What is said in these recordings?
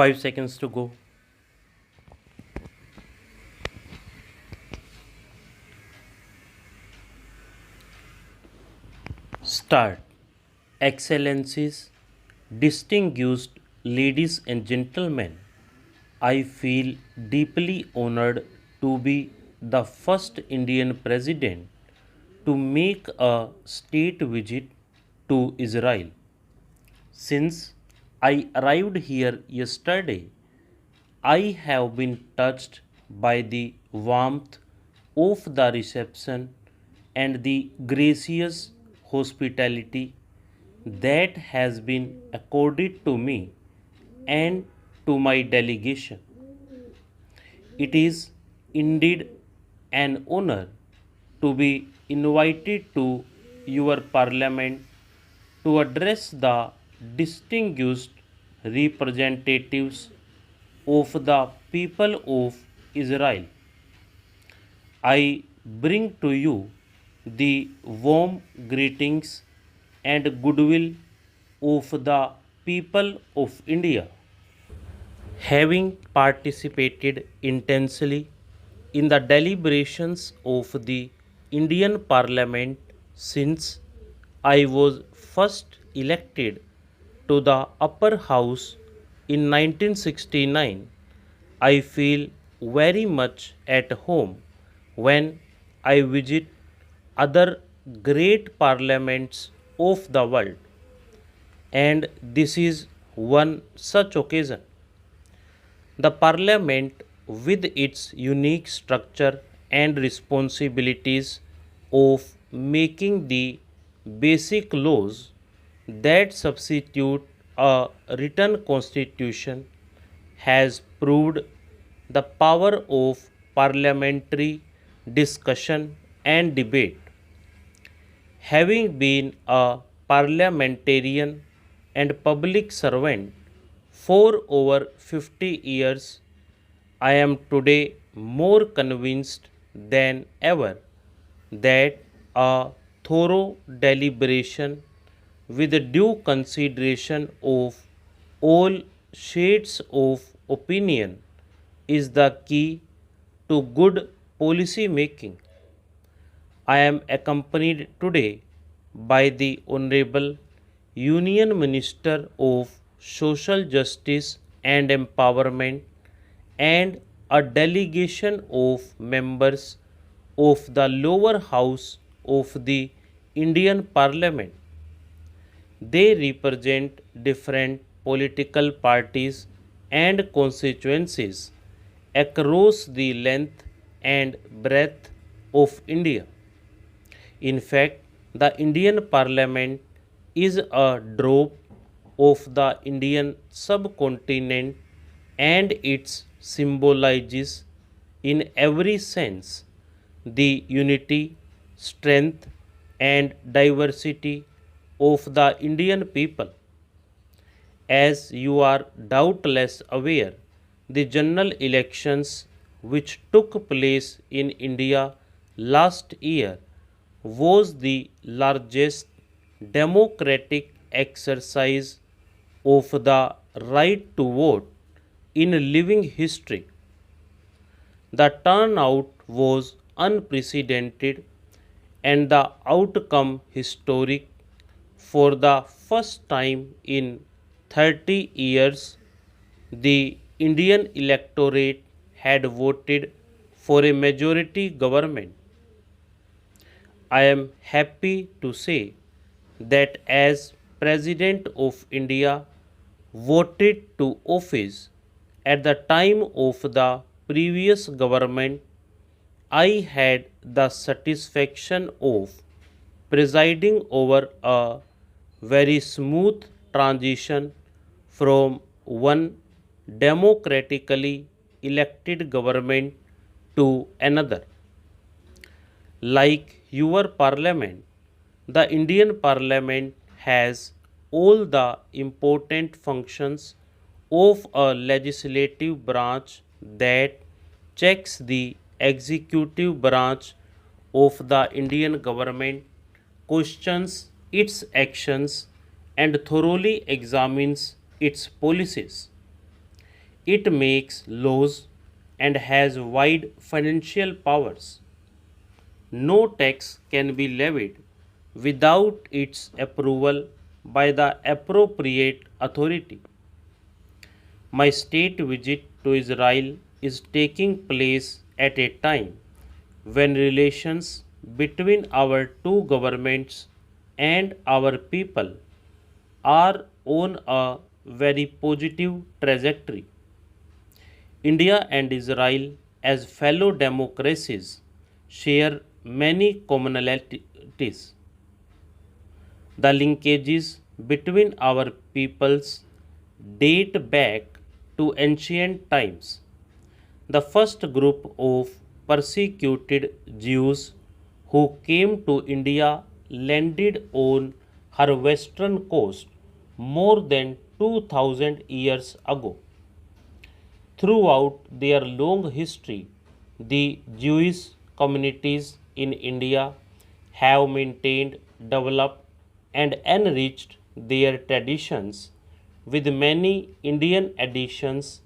5 seconds to go. Start. Excellencies, distinguished ladies and gentlemen, I feel deeply honored to be the first Indian president to make a state visit to Israel. Since I arrived here yesterday, I have been touched by the warmth of the reception and the gracious hospitality that has been accorded to me and to my delegation. It is indeed an honor to be invited to your parliament to address the distinguished representatives of the people of Israel. I bring to you the warm greetings and goodwill of the people of India. Having participated intensely in the deliberations of the Indian Parliament since I was first elected to the upper house in 1969, I feel very much at home when I visit other great parliaments of the world, and this is one such occasion. The Parliament, with its unique structure and responsibilities of making the basic laws that substitute a written constitution, has proved the power of parliamentary discussion and debate. Having been a parliamentarian and public servant for over 50 years, I am today more convinced than ever that a thorough deliberation with due consideration of all shades of opinion is the key to good policy making. I am accompanied today by the Honorable Union Minister of Social Justice and Empowerment and a delegation of members of the lower house of the Indian Parliament. They represent different political parties and constituencies across the length and breadth of India. In fact, the Indian Parliament is a drop of the Indian subcontinent, and it symbolizes in every sense the unity, strength, and diversity of the Indian people. As you are doubtless aware, the general elections which took place in India last year was the largest democratic exercise of the right to vote in living history. The turnout was unprecedented and the outcome historic. For the first time in 30 years, the Indian electorate had voted for a majority government. I am happy to say that as President of India voted to office at the time of the previous government, I had the satisfaction of presiding over a very smooth transition from one democratically elected government to another. Like your parliament, the Indian parliament has all the important functions of a legislative branch that checks the executive branch of the Indian government, questions its actions, and thoroughly examines its policies. It makes laws and has wide financial powers. No tax can be levied without its approval by the appropriate authority. My state visit to Israel is taking place at a time when relations between our two governments and our people are on a very positive trajectory. India and Israel, as fellow democracies, share many commonalities. The linkages between our peoples date back to ancient times. The first group of persecuted Jews who came to India landed on her western coast more than 2000 years ago. Throughout their long history, the Jewish communities in India have maintained, developed, and enriched their traditions with many Indian additions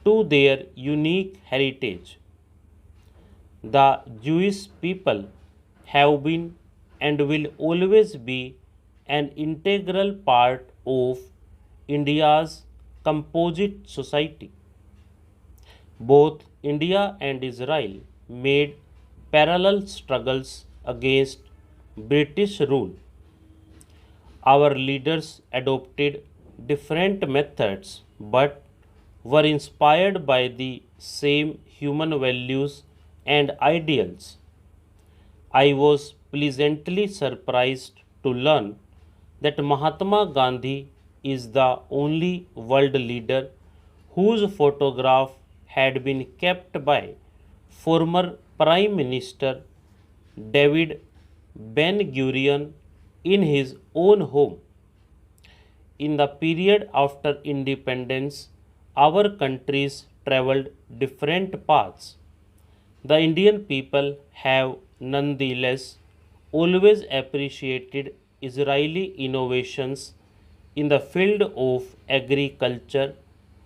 to their unique heritage. The Jewish people have been and will always be an integral part of India's composite society. Both India and Israel made parallel struggles against British rule. Our leaders adopted different methods but were inspired by the same human values and ideals. I was pleasantly surprised to learn that Mahatma Gandhi is the only world leader whose photograph had been kept by former Prime Minister David Ben Gurion in his own home. In the period after independence, our countries traveled different paths. The Indian people have nonetheless always appreciated Israeli innovations in the field of agriculture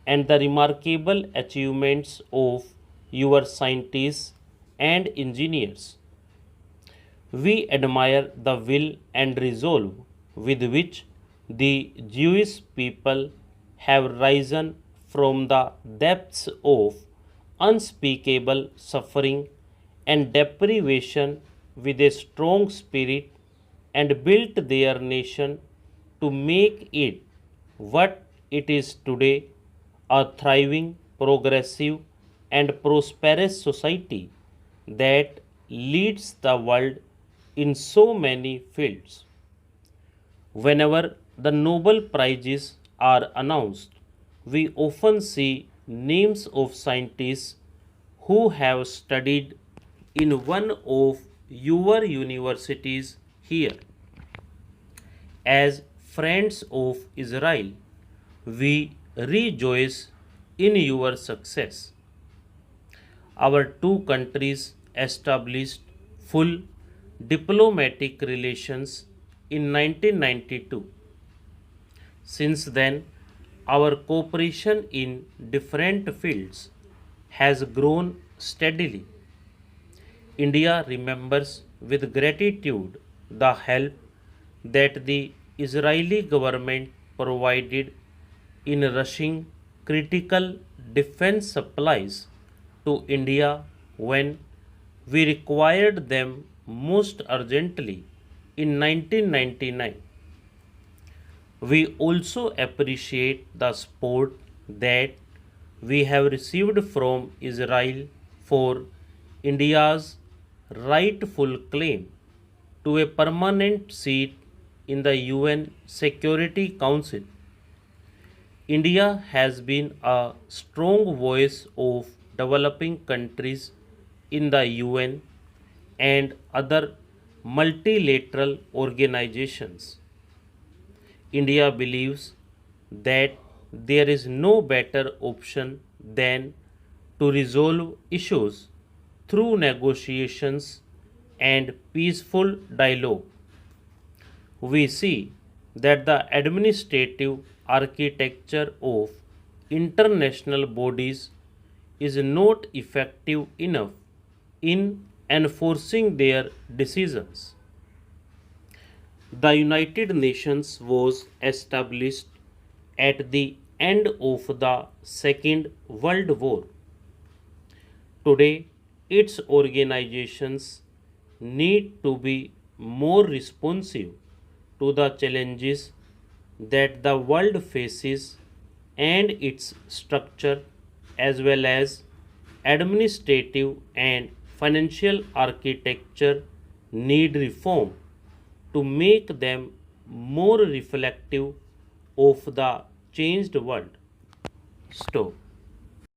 and the remarkable achievements of your scientists and engineers. We admire the will and resolve with which the Jewish people have risen from the depths of unspeakable suffering and deprivation with a strong spirit and built their nation to make it what it is today, a thriving, progressive, and prosperous society that leads the world in so many fields. Whenever the Nobel Prizes are announced, we often see names of scientists who have studied in one of your universities here. As friends of Israel, we rejoice in your success. Our two countries established full diplomatic relations in 1992. Since then, our cooperation in different fields has grown steadily. India remembers with gratitude the help that the Israeli government provided in rushing critical defense supplies to India when we required them most urgently in 1999. We also appreciate the support that we have received from Israel for India's rightful claim to a permanent seat in the UN Security Council. India has been a strong voice of developing countries in the UN and other multilateral organizations. India believes that there is no better option than to resolve issues through negotiations and peaceful dialogue. We see that the administrative architecture of international bodies is not effective enough in enforcing their decisions. The United Nations was established at the end of the Second World War. Today, its organizations need to be more responsive to the challenges that the world faces, and its structure as well as administrative and financial architecture need reform to make them more reflective of the changed world. Stop.